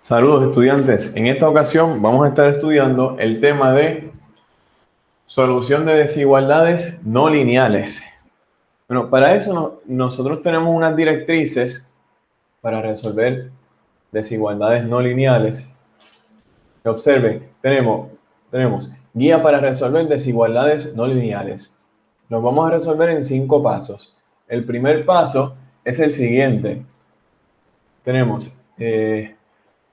Saludos estudiantes, en esta ocasión vamos a estar estudiando el tema de solución de desigualdades no lineales. Bueno, para eso nosotros tenemos unas directrices para resolver desigualdades no lineales. Observen, tenemos guía para resolver desigualdades no lineales. Los vamos a resolver en 5 pasos. El primer paso es el siguiente.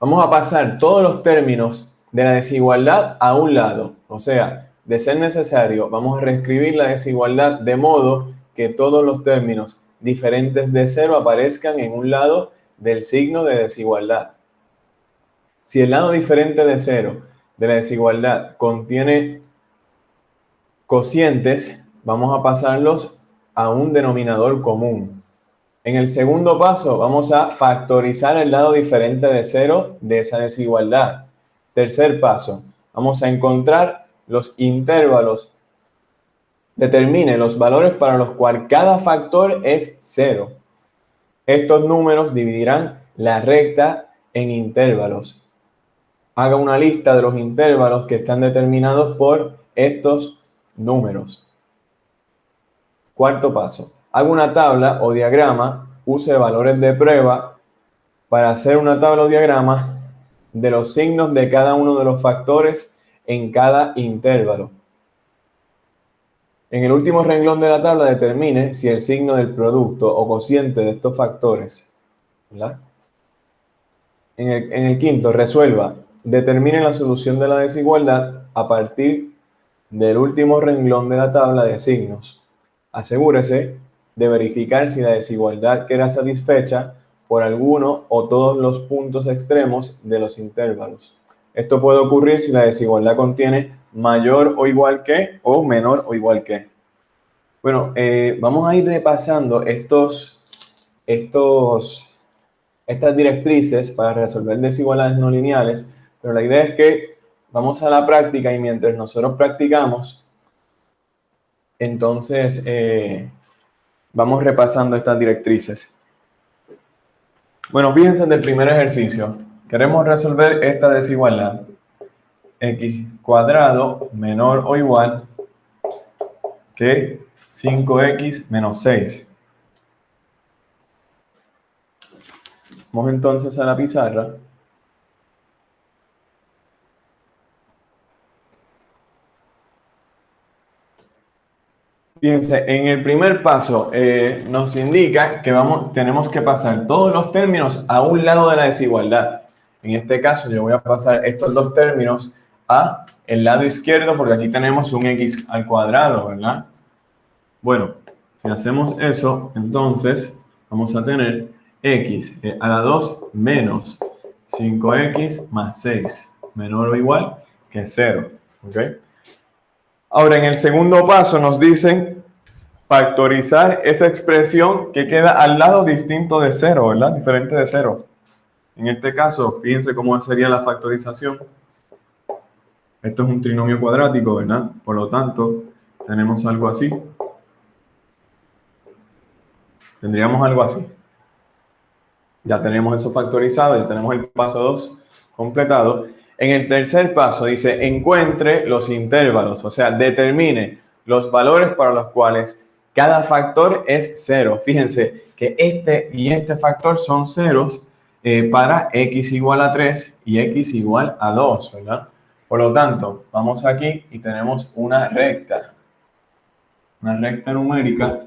Vamos a pasar todos los términos de la desigualdad a un lado. O sea, de ser necesario, vamos a reescribir la desigualdad de modo que todos los términos diferentes de 0 aparezcan en un lado del signo de desigualdad. Si el lado diferente de 0 de la desigualdad contiene cocientes, vamos a pasarlos a un denominador común. En el segundo paso vamos a factorizar el lado diferente de 0 de esa desigualdad. Tercer paso, vamos a encontrar los intervalos. Determine los valores para los cuales cada factor es 0. Estos números dividirán la recta en intervalos. Haga una lista de los intervalos que están determinados por estos números. Cuarto paso, haga una tabla o diagrama, use valores de prueba para hacer una tabla o diagrama de los signos de cada uno de los factores en cada intervalo. En el último renglón de la tabla determine si el signo del producto o cociente de estos factores, ¿verdad? En el quinto, resuelva. Determine la solución de la desigualdad a partir del último renglón de la tabla de signos. Asegúrese de verificar si la desigualdad queda satisfecha por alguno o todos los puntos extremos de los intervalos. Esto puede ocurrir si la desigualdad contiene mayor o igual que o menor o igual que. Bueno, vamos a ir repasando estas directrices para resolver desigualdades no lineales, pero la idea es que vamos a la práctica y mientras nosotros practicamos, entonces vamos repasando estas directrices. Bueno, fíjense en el primer ejercicio. Queremos resolver esta desigualdad. X cuadrado menor o igual que 5x menos 6. Vamos entonces a la pizarra. Fíjense, en el primer paso nos indica que tenemos que pasar todos los términos a un lado de la desigualdad. En este caso yo voy a pasar estos dos términos a el lado izquierdo porque aquí tenemos un x al cuadrado, ¿verdad? Bueno, si hacemos eso, entonces vamos a tener x a la 2 menos 5x más 6, menor o igual que 0. ¿Ok? Ahora, en el segundo paso nos dicen factorizar esa expresión que queda al lado distinto de 0, ¿verdad? Diferente de 0. En este caso, fíjense cómo sería la factorización. Esto es un trinomio cuadrático, ¿verdad? Por lo tanto, tenemos algo así. Tendríamos algo así. Ya tenemos eso factorizado, ya tenemos el paso 2 completado. En el tercer paso dice, encuentre los intervalos, o sea, determine los valores para los cuales cada factor es 0. Fíjense que este y este factor son ceros para x igual a 3 y x igual a 2, ¿verdad? Por lo tanto, vamos aquí y tenemos una recta numérica.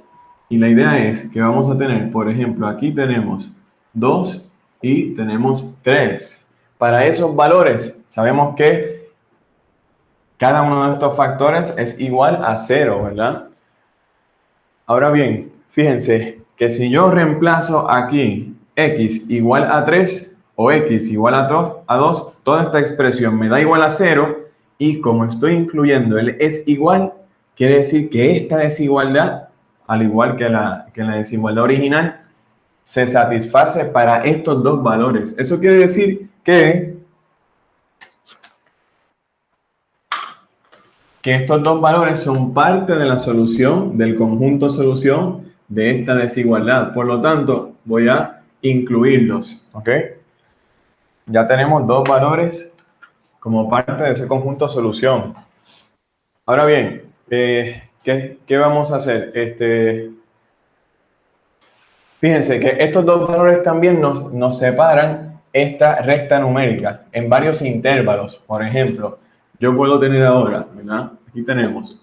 Y la idea es que vamos a tener, por ejemplo, aquí tenemos 2 y tenemos 3. Para esos valores, sabemos que cada uno de estos factores es igual a 0, ¿verdad? Ahora bien, fíjense que si yo reemplazo aquí x igual a 3 o x igual a 2, toda esta expresión me da igual a 0 y como estoy incluyendo el es igual, quiere decir que esta desigualdad, al igual que la desigualdad original, se satisface para estos dos valores. Eso quiere decir que estos dos valores son parte de la solución, del conjunto solución de esta desigualdad. Por lo tanto, voy a incluirlos, ¿ok? ya tenemos dos valores como parte de ese conjunto solución. Ahora bien, ¿qué vamos a hacer? Fíjense que estos dos valores también nos separan esta recta numérica en varios intervalos. Por ejemplo, yo puedo tener ahora, ¿verdad? Aquí tenemos.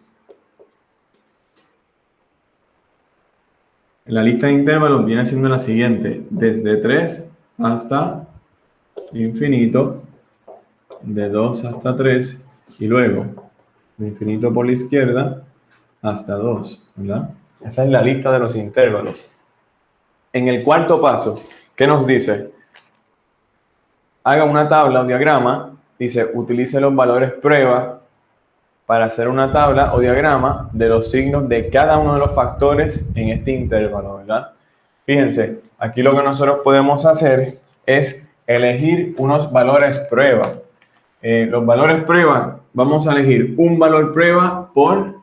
La lista de intervalos viene siendo la siguiente, desde 3 hasta infinito, de 2 hasta 3, y luego de infinito por la izquierda hasta 2, ¿verdad? Esa es la lista de los intervalos. En el cuarto paso, ¿qué nos dice? Haga una tabla o diagrama, dice, utilice los valores prueba para hacer una tabla o diagrama de los signos de cada uno de los factores en este intervalo, ¿verdad? Fíjense, aquí lo que nosotros podemos hacer es elegir unos valores prueba. Los valores prueba, vamos a elegir un valor prueba por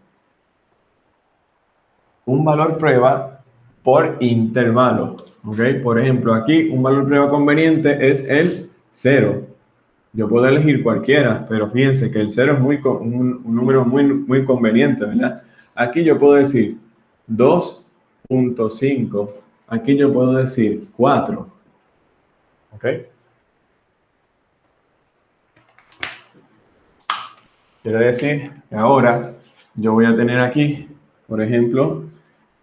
intervalo. ¿Okay? Por ejemplo, aquí un valor prueba conveniente es el 0. Yo puedo elegir cualquiera, pero fíjense que el 0 es un número muy conveniente, ¿verdad? Aquí yo puedo decir 2.5. Aquí yo puedo decir 4. ¿Ok? Quiere decir que ahora yo voy a tener aquí, por ejemplo,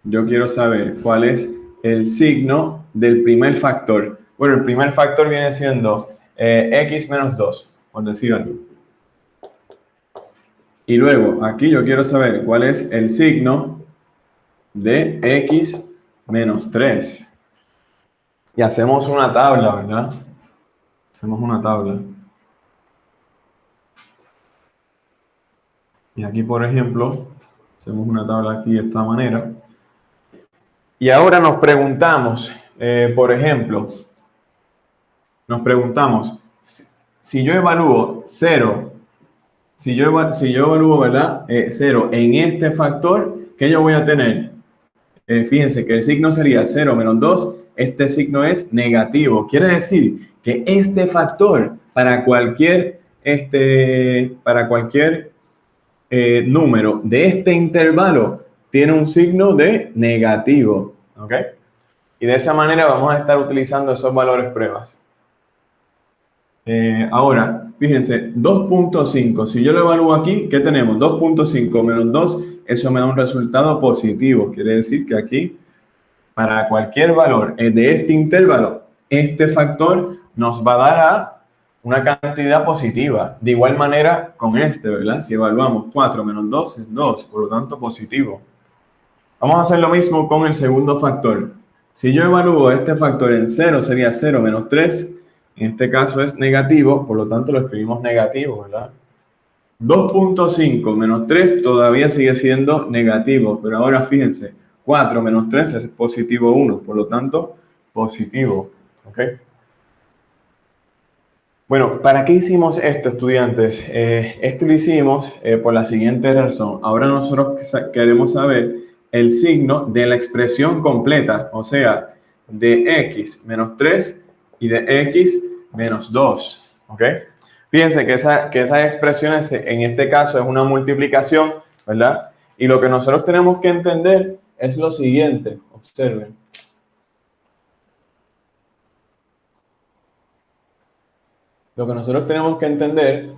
yo quiero saber cuál es el signo del primer factor. Bueno, el primer factor viene siendo x menos 2, por decir algo. Y luego, aquí yo quiero saber cuál es el signo de x menos 3. Y hacemos una tabla, ¿verdad? Hacemos una tabla. Y aquí, por ejemplo, hacemos una tabla aquí de esta manera. Y ahora nos preguntamos, por ejemplo, nos preguntamos, si yo evalúo 0, si yo evalúo, ¿verdad? 0 en este factor, ¿qué yo voy a tener? Fíjense que el signo sería 0 menos 2, este signo es negativo. Quiere decir que este factor para cualquier número de este intervalo tiene un signo de negativo. ¿Ok? Y de esa manera vamos a estar utilizando esos valores pruebas. Ahora, fíjense, 2.5, si yo lo evalúo aquí, ¿qué tenemos? 2.5 menos 2, eso me da un resultado positivo. Quiere decir que aquí, para cualquier valor de este intervalo, este factor nos va a dar a una cantidad positiva. De igual manera con este, ¿verdad? Si evaluamos 4 menos 2 es 2, por lo tanto positivo. Vamos a hacer lo mismo con el segundo factor. Si yo evalúo este factor en 0, sería 0 menos 3. En este caso es negativo, por lo tanto lo escribimos negativo, ¿verdad? 2.5 menos 3 todavía sigue siendo negativo, pero ahora fíjense, 4 menos 3 es positivo 1, por lo tanto, positivo. ¿Ok? Bueno, ¿para qué hicimos esto, estudiantes? Esto lo hicimos por la siguiente razón. Ahora nosotros queremos saber el signo de la expresión completa, o sea, de x menos 3 y de x menos 2. ¿Ok? Fíjense que esas expresiones en este caso es una multiplicación, ¿verdad? Y lo que nosotros tenemos que entender es lo siguiente. Observen. Lo que nosotros tenemos que entender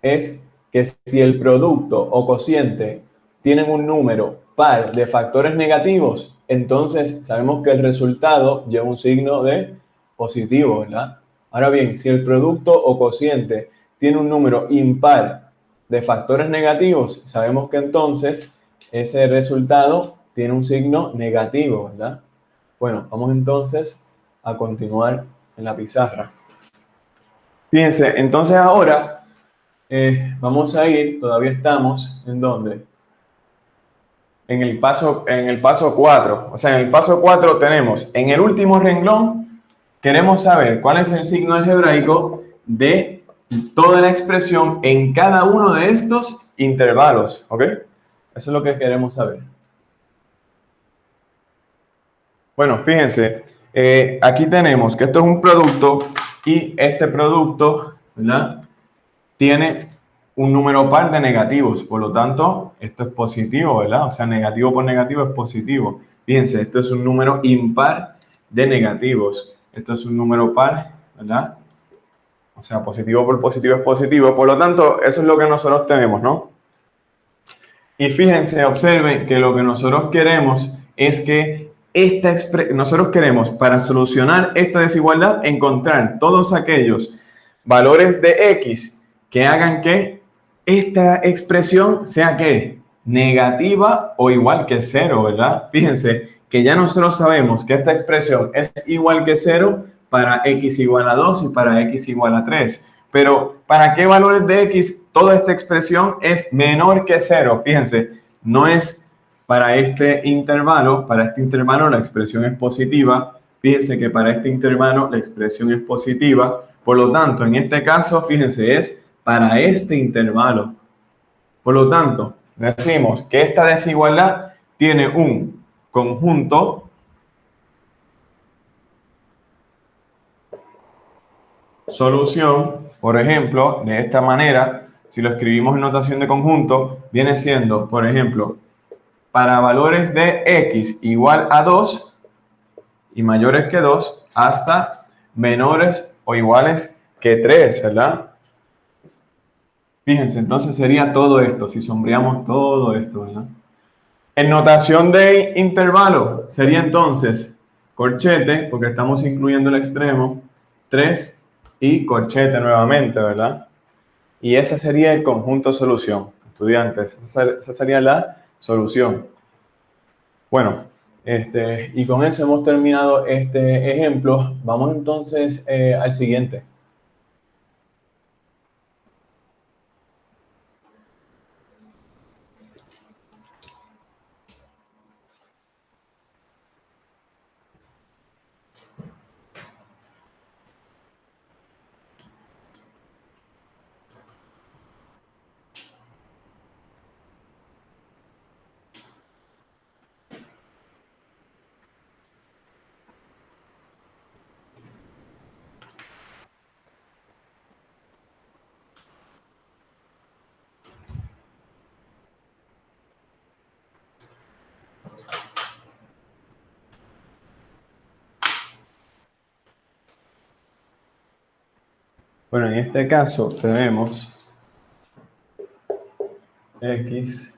es que si el producto o cociente tienen un número par de factores negativos, entonces sabemos que el resultado lleva un signo de positivo, ¿verdad? Ahora bien, si el producto o cociente tiene un número impar de factores negativos, sabemos que entonces ese resultado tiene un signo negativo, ¿verdad? Bueno, vamos entonces a continuar en la pizarra. Fíjense, entonces ahora vamos a ir, todavía estamos, ¿en dónde? En el paso 4. O sea, en el paso 4 tenemos, en el último renglón, queremos saber cuál es el signo algebraico de toda la expresión en cada uno de estos intervalos, ¿ok? Eso es lo que queremos saber. Bueno, fíjense, aquí tenemos que esto es un producto y este producto, ¿verdad?, tiene un número par de negativos, por lo tanto, esto es positivo, ¿verdad? O sea, negativo por negativo es positivo. Fíjense, esto es un número impar de negativos. Esto es un número par, ¿verdad? O sea, positivo por positivo es positivo. Por lo tanto, eso es lo que nosotros tenemos, ¿no? Y fíjense, observen que lo que nosotros queremos es que nosotros queremos, para solucionar esta desigualdad, encontrar todos aquellos valores de x que hagan que esta expresión sea ¿qué? Negativa o igual que cero, ¿verdad? Fíjense que ya nosotros sabemos que esta expresión es igual que cero para x igual a 2 y para x igual a 3. Pero ¿para qué valores de x toda esta expresión es menor que cero? Fíjense, no es para este intervalo la expresión es positiva. Fíjense que para este intervalo la expresión es positiva. Por lo tanto, en este caso, fíjense, es para este intervalo. Por lo tanto, decimos que esta desigualdad tiene un conjunto solución, por ejemplo, de esta manera, si lo escribimos en notación de conjunto, viene siendo, por ejemplo, para valores de x igual a 2 y mayores que 2 hasta menores o iguales que 3, ¿verdad? Fíjense, entonces sería todo esto, si sombreamos todo esto, ¿verdad? En notación de intervalo sería entonces corchete, porque estamos incluyendo el extremo, 3 y corchete nuevamente, ¿verdad? Y ese sería el conjunto solución, estudiantes. Esa sería la solución. Bueno, y con eso hemos terminado este ejemplo. Vamos entonces al siguiente. Bueno, en este caso tenemos x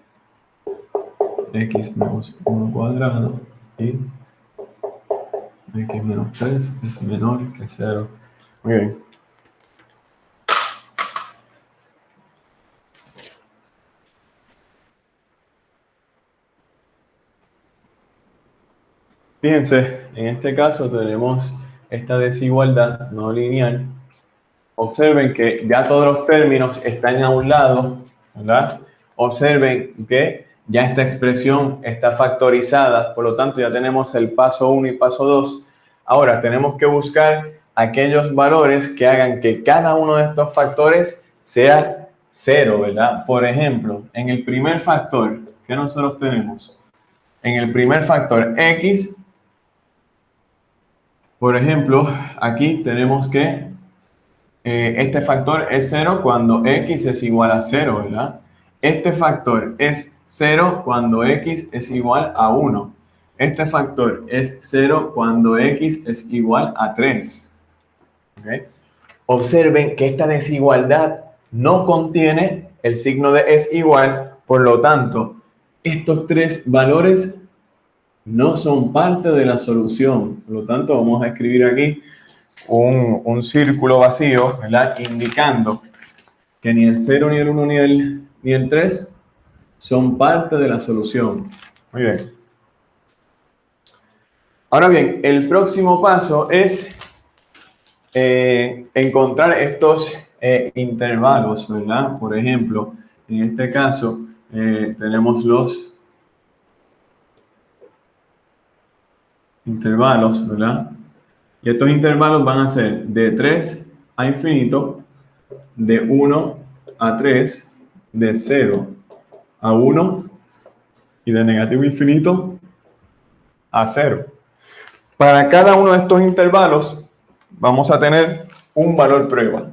menos 1 cuadrado y x menos 3 es menor que 0. Muy bien. Fíjense, en este caso tenemos esta desigualdad no lineal. Observen que ya todos los términos están a un lado, ¿verdad? Observen que ya esta expresión está factorizada, por lo tanto ya tenemos el paso 1 y paso 2. Ahora tenemos que buscar aquellos valores que hagan que cada uno de estos factores sea 0, ¿verdad? Por ejemplo, en el primer factor, ¿qué nosotros tenemos? En el primer factor x, por ejemplo, aquí tenemos que este factor es 0 cuando x es igual a 0, ¿verdad? Este factor es 0 cuando x es igual a 1. Este factor es 0 cuando x es igual a 3. ¿Okay? Observen que esta desigualdad no contiene el signo de es igual, por lo tanto, estos tres valores no son parte de la solución. Por lo tanto, vamos a escribir aquí un círculo vacío, ¿verdad? Indicando que ni el 0, ni el 1, ni el 3 son parte de la solución. Muy bien. Ahora bien, el próximo paso es encontrar estos intervalos, ¿verdad? Por ejemplo, en este caso tenemos los intervalos, ¿verdad? Y estos intervalos van a ser de 3 a infinito, de 1 a 3, de 0 a 1 y de negativo infinito a 0. Para cada uno de estos intervalos vamos a tener un valor prueba.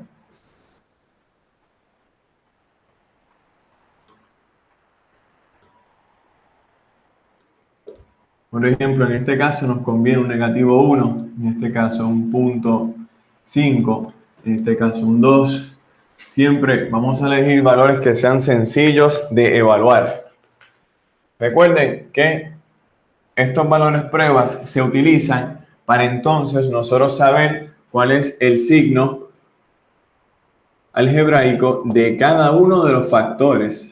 Por ejemplo, en este caso nos conviene un negativo 1, en este caso un punto 5, en este caso un 2. Siempre vamos a elegir valores que sean sencillos de evaluar. Recuerden que estos valores pruebas se utilizan para entonces nosotros saber cuál es el signo algebraico de cada uno de los factores.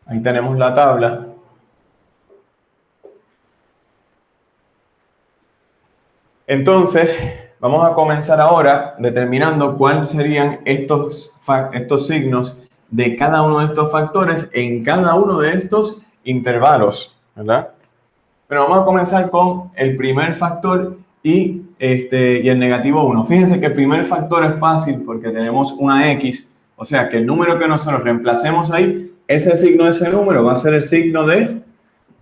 Ahí tenemos la tabla. Entonces, vamos a comenzar ahora determinando cuáles serían estos signos de cada uno de estos factores en cada uno de estos intervalos, ¿verdad? Pero vamos a comenzar con el primer factor y el negativo 1. Fíjense que el primer factor es fácil porque tenemos una X, o sea que el número que nosotros reemplacemos ahí, ese signo de ese número va a ser el signo de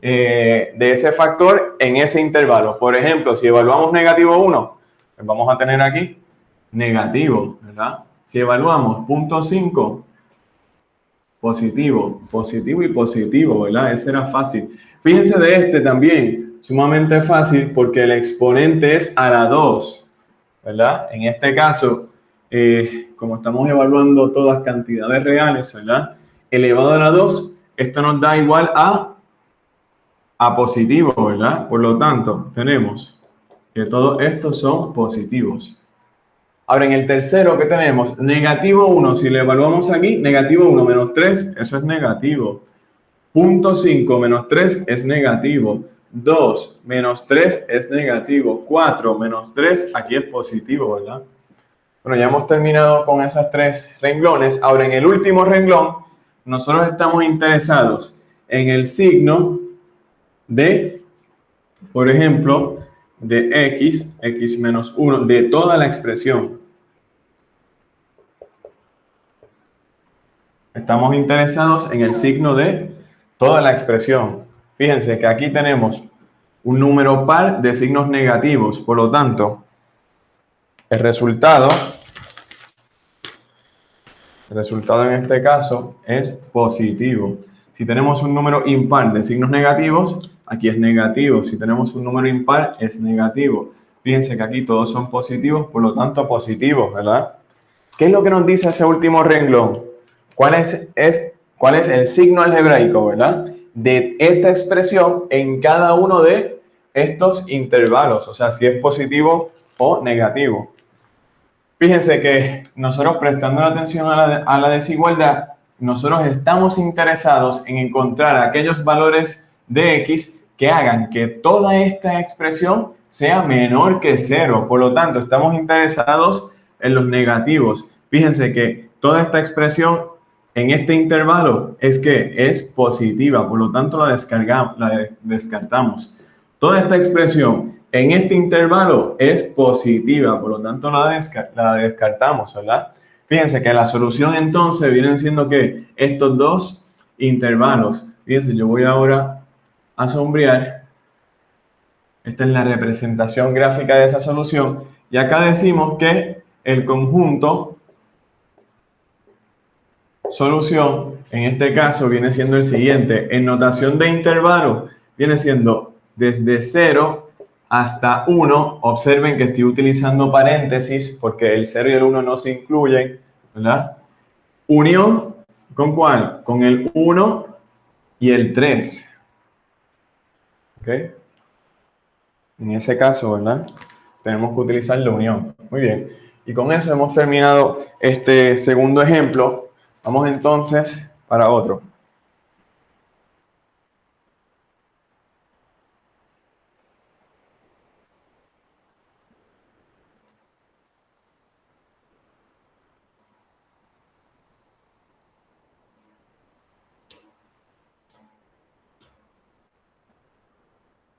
ese factor en ese intervalo. Por ejemplo, si evaluamos negativo 1, pues vamos a tener aquí negativo, ¿verdad? Si evaluamos punto 5, positivo, positivo y positivo, ¿verdad? Ese era fácil. Fíjense de este también, sumamente fácil porque el exponente es a la 2, ¿verdad? En este caso, como estamos evaluando todas cantidades reales, ¿verdad? Elevado a la 2, esto nos da igual a positivo, ¿verdad? Por lo tanto, tenemos que todos estos son positivos. Ahora, en el tercero, ¿qué tenemos? Negativo 1, si le evaluamos aquí, negativo 1 menos 3, eso es negativo. Punto 5 menos 3 es negativo. 2 menos 3 es negativo. 4 menos 3, aquí es positivo, ¿verdad? Bueno, ya hemos terminado con esas tres renglones. Ahora, en el último renglón, nosotros estamos interesados en el signo de, por ejemplo, de x menos 1, de toda la expresión. Estamos interesados en el signo de toda la expresión. Fíjense que aquí tenemos un número par de signos negativos, por lo tanto, el resultado en este caso es positivo. Si tenemos un número impar de signos negativos, aquí es negativo. Si tenemos un número impar, es negativo. Fíjense que aquí todos son positivos, por lo tanto positivos, ¿verdad? ¿Qué es lo que nos dice ese último renglón? ¿Cuál es el signo algebraico, verdad? De esta expresión en cada uno de estos intervalos, o sea, si es positivo o negativo. Fíjense que nosotros prestando la atención a la desigualdad, nosotros estamos interesados en encontrar aquellos valores de x que hagan que toda esta expresión sea menor que 0. Por lo tanto, estamos interesados en los negativos. Fíjense que toda esta expresión en este intervalo es positiva, por lo tanto la descartamos. Toda esta expresión en este intervalo es positiva, por lo tanto la descartamos, ¿verdad? Fíjense que la solución entonces vienen siendo que estos dos intervalos. Fíjense, yo voy ahora a sombrear. Esta es la representación gráfica de esa solución. Y acá decimos que el conjunto solución, en este caso, viene siendo el siguiente. En notación de intervalo, viene siendo desde 0 hasta 1. Observen que estoy utilizando paréntesis porque el 0 y el 1 no se incluyen, ¿verdad? Unión, ¿con cuál? Con el 1 y el 3. ¿Ok? En ese caso, ¿verdad? Tenemos que utilizar la unión. Muy bien. Y con eso hemos terminado este segundo ejemplo. Vamos entonces para otro.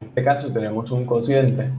En este caso tenemos un cociente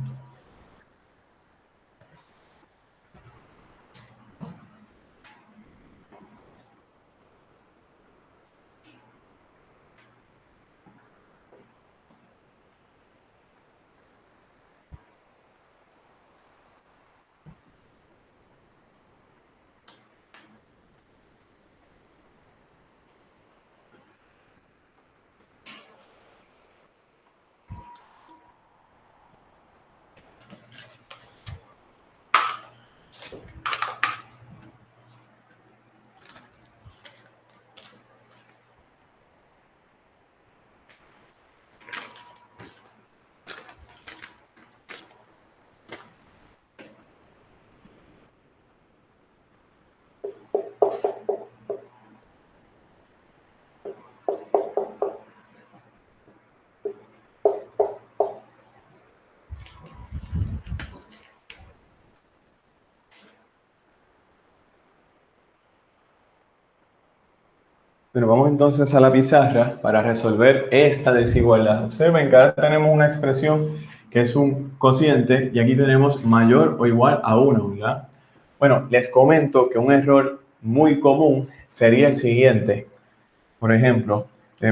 Bueno, vamos entonces a la pizarra para resolver esta desigualdad. Observen que ahora tenemos una expresión que es un cociente y aquí tenemos mayor o igual a 1, ¿verdad? Bueno, les comento que un error muy común sería el siguiente. Por ejemplo,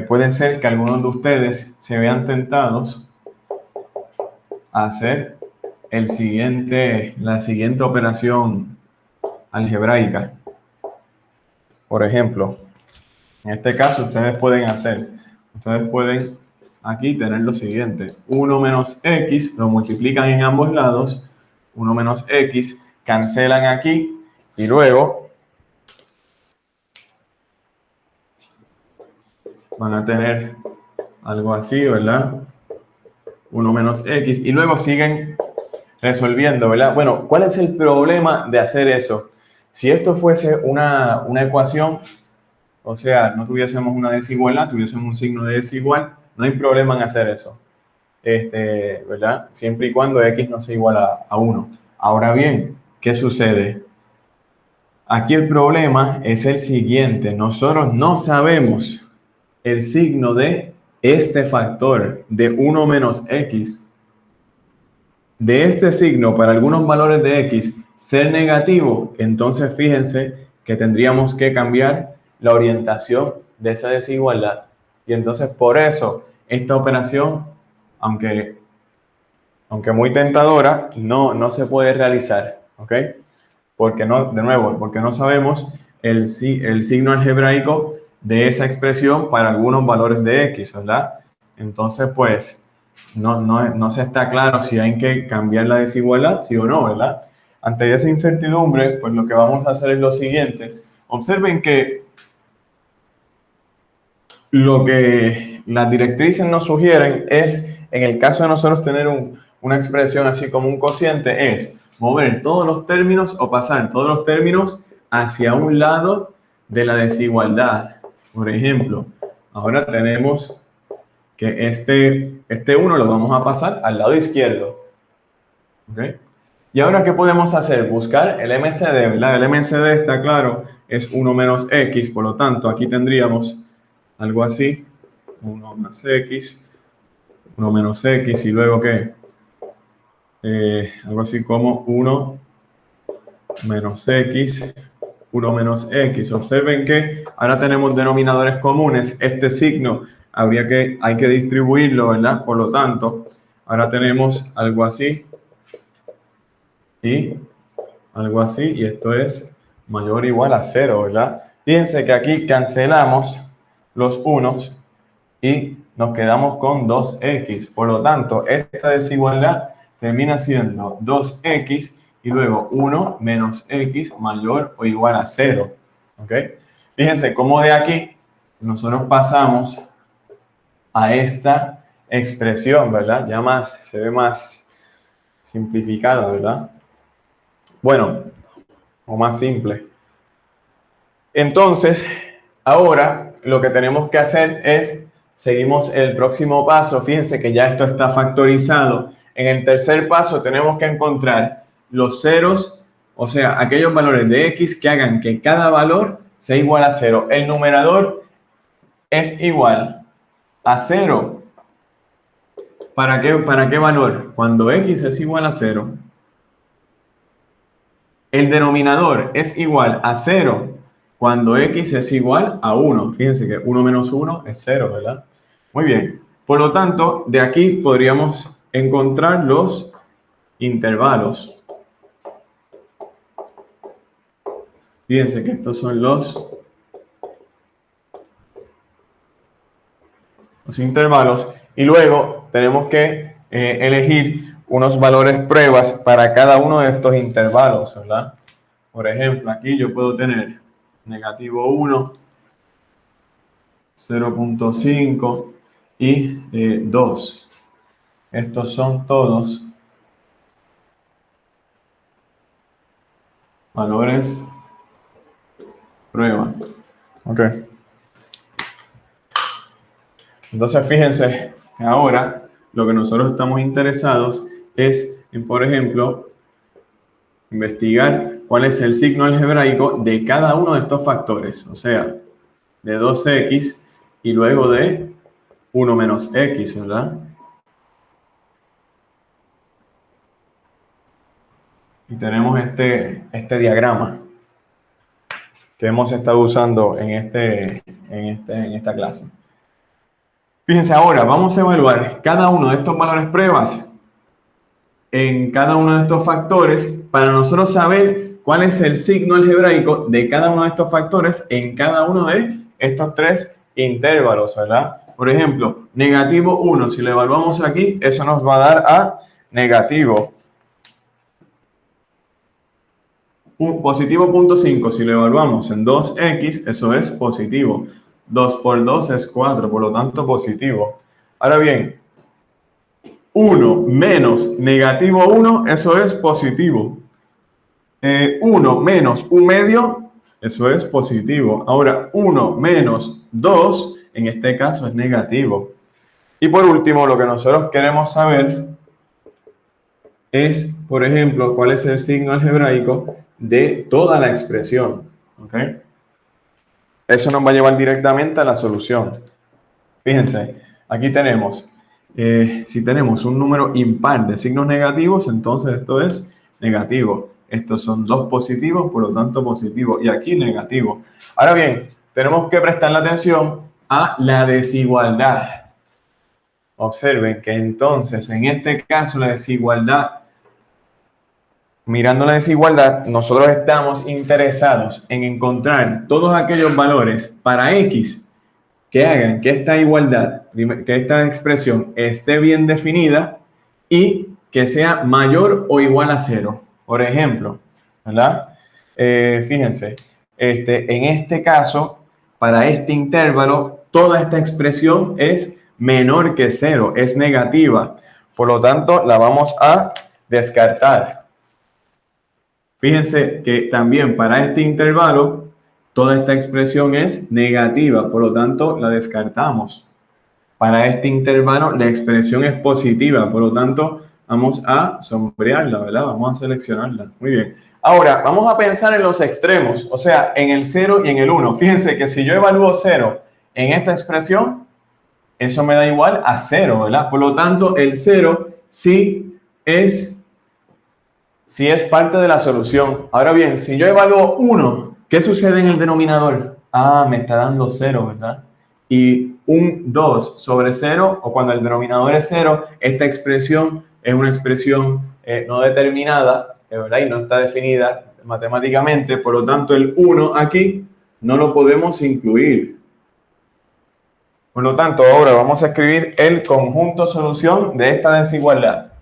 puede ser que algunos de ustedes se vean tentados a hacer la siguiente operación algebraica. Por ejemplo, en este caso ustedes pueden aquí tener lo siguiente: 1 menos x, lo multiplican en ambos lados, 1 menos x, cancelan aquí y luego van a tener algo así, ¿verdad? 1 menos x y luego siguen resolviendo, ¿verdad? Bueno, ¿cuál es el problema de hacer eso? Si esto fuese una ecuación, o sea, no tuviésemos una desigualdad, tuviésemos un signo de desigual, no hay problema en hacer eso, ¿verdad? Siempre y cuando x no sea igual a 1. Ahora bien, ¿qué sucede? Aquí el problema es el siguiente: nosotros no sabemos el signo de este factor de 1 menos x. De este signo, para algunos valores de x ser negativo, entonces fíjense que tendríamos que cambiar la orientación de esa desigualdad. Y entonces por eso esta operación, aunque muy tentadora, no se puede realizar, ¿ok? Porque no sabemos el signo algebraico de esa expresión para algunos valores de x, ¿verdad? Entonces, pues, no se está claro si hay que cambiar la desigualdad, sí o no, ¿verdad? Ante esa incertidumbre, pues lo que vamos a hacer es lo siguiente. Observen que lo que las directrices nos sugieren es, en el caso de nosotros tener una expresión así como un cociente, es mover todos los términos o pasar todos los términos hacia un lado de la desigualdad. Por ejemplo, ahora tenemos que este 1 lo vamos a pasar al lado izquierdo. ¿Okay? Y ahora, ¿qué podemos hacer? Buscar el MCD, ¿verdad? El MCD, está claro, es 1 menos x, por lo tanto, aquí tendríamos algo así: 1 más x, 1 menos x, y luego ¿qué? Algo así como 1 menos x, 1 menos x. Observen que ahora tenemos denominadores comunes. Este signo hay que distribuirlo, ¿verdad? Por lo tanto, ahora tenemos algo así y algo así, y esto es mayor o igual a 0, ¿verdad? Fíjense que aquí cancelamos los unos y nos quedamos con 2x. Por lo tanto, esta desigualdad termina siendo 2x y luego 1 menos x mayor o igual a 0. ¿Ok? Fíjense cómo de aquí nosotros pasamos a esta expresión, ¿verdad? Se ve más simplificada, ¿verdad? Bueno, o más simple. Entonces, ahora lo que tenemos que hacer es, seguimos el próximo paso. Fíjense que ya esto está factorizado. En el tercer paso tenemos que encontrar los ceros, o sea, aquellos valores de x que hagan que cada valor sea igual a 0. El numerador es igual a 0. ¿Para qué valor? Cuando x es igual a 0. El denominador es igual a 0 cuando x es igual a 1. Fíjense que 1 menos 1 es 0, ¿verdad? Muy bien. Por lo tanto, de aquí podríamos encontrar los intervalos. Fíjense que estos son los intervalos. Y luego tenemos que elegir unos valores pruebas para cada uno de estos intervalos, ¿verdad? Por ejemplo, aquí yo puedo tener negativo 1, 0.5 y 2. Estos son todos valores prueba. Ok. Entonces, fíjense que ahora lo que nosotros estamos interesados es en, por ejemplo, investigar cuál es el signo algebraico de cada uno de estos factores. O sea, de 2x y luego de 1 menos x, ¿verdad? Y tenemos este diagrama que hemos estado usando en esta clase. Fíjense ahora, vamos a evaluar cada uno de estos valores pruebas en cada uno de estos factores para nosotros saber cuál es el signo algebraico de cada uno de estos factores en cada uno de estos tres intervalos, ¿verdad? Por ejemplo, negativo 1, si lo evaluamos aquí, eso nos va a dar a negativo. Positivo 0.5, si lo evaluamos en 2x, eso es positivo. 2 por 2 es 4, por lo tanto positivo. Ahora bien, 1 menos negativo 1, eso es positivo. 1 menos 1 medio, eso es positivo. Ahora, 1 menos 2, en este caso es negativo. Y por último, lo que nosotros queremos saber es, por ejemplo, cuál es el signo algebraico de toda la expresión. ¿Okay? Eso nos va a llevar directamente a la solución. Fíjense, aquí tenemos, si tenemos un número impar de signos negativos, entonces esto es negativo. Estos son dos positivos, por lo tanto positivo. Y aquí negativo. Ahora bien, tenemos que prestar la atención a la desigualdad. Observen que entonces, en este caso, la desigualdad, mirando la desigualdad, nosotros estamos interesados en encontrar todos aquellos valores para X que hagan que esta igualdad, que esta expresión esté bien definida y que sea mayor o igual a 0. Por ejemplo, ¿verdad? Fíjense, en este caso, para este intervalo, toda esta expresión es menor que 0, es negativa. Por lo tanto, la vamos a descartar. Fíjense que también para este intervalo, toda esta expresión es negativa, por lo tanto la descartamos. Para este intervalo la expresión es positiva, por lo tanto vamos a sombrearla, ¿verdad? Vamos a seleccionarla. Muy bien. Ahora, vamos a pensar en los extremos, o sea, en el 0 y en el 1. Fíjense que si yo evalúo 0 en esta expresión, eso me da igual a 0, ¿verdad? Por lo tanto, el 0 sí es parte de la solución. Ahora bien, si yo evalúo 1, ¿qué sucede en el denominador? Ah, me está dando 0, ¿verdad? Y un 2 sobre 0, o cuando el denominador es 0, esta expresión es una expresión no determinada, ¿verdad? Y no está definida matemáticamente, por lo tanto el 1 aquí no lo podemos incluir. Por lo tanto, ahora vamos a escribir el conjunto solución de esta desigualdad.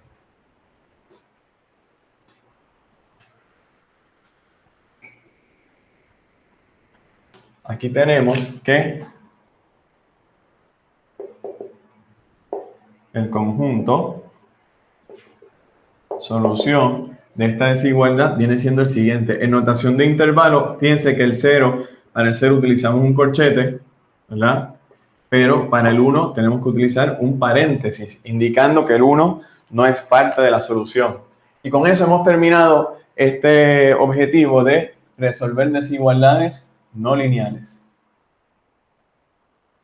Aquí tenemos que el conjunto solución de esta desigualdad viene siendo el siguiente. En notación de intervalo, fíjense que el 0, para el 0 utilizamos un corchete, ¿verdad? Pero para el 1 tenemos que utilizar un paréntesis, indicando que el 1 no es parte de la solución. Y con eso hemos terminado este objetivo de resolver desigualdades no lineales.